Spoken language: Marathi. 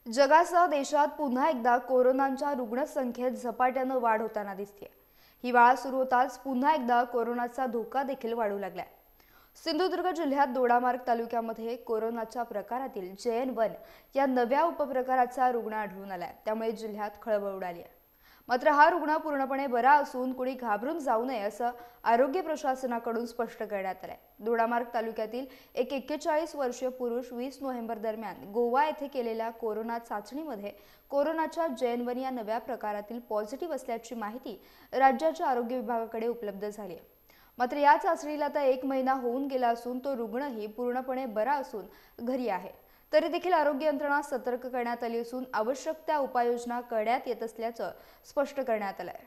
जगासह देशात पुन्हा एकदा कोरोनाच्या रुग्णसंख्येत झपाट्याने वाढ होताना दिसते। हिवाळा सुरू होताच पुन्हा एकदा कोरोनाचा धोका देखील वाढू लागलाय। सिंधुदुर्ग जिल्ह्यात दोडामार्ग तालुक्यामध्ये कोरोनाच्या प्रकारातील JN1 या नव्या उपप्रकाराचा रुग्ण आढळून आलाय। त्यामुळे जिल्ह्यात खळबळ उडाली आहे। मात्र हा रुग्ण पूर्णपणे बरा असून कुणी घाबरून जाऊ नये असं आरोग्य प्रशासनाकडून स्पष्ट करण्यात आलंय। दोडामार्ग तालुक्यातील एक 41 वर्षीय पुरुष 20 नोव्हेंबर दरम्यान गोवा येथे केलेल्या कोरोना चाचणीमध्ये कोरोनाच्या JN1 या नव्या प्रकारातील पॉझिटिव्ह असल्याची माहिती राज्याच्या आरोग्य विभागाकडे उपलब्ध झाली आहे। मात्र या चाचणीला आता 1 महिना होऊन गेला असून तो रुग्णही पूर्णपणे बरा असून घरी आहे। तरी देखील आरोग्य यंत्रणा सतर्क करण्यात आली असून आवश्यक त्या उपाययोजना करण्यात येत असल्याचं स्पष्ट करण्यात आलंय।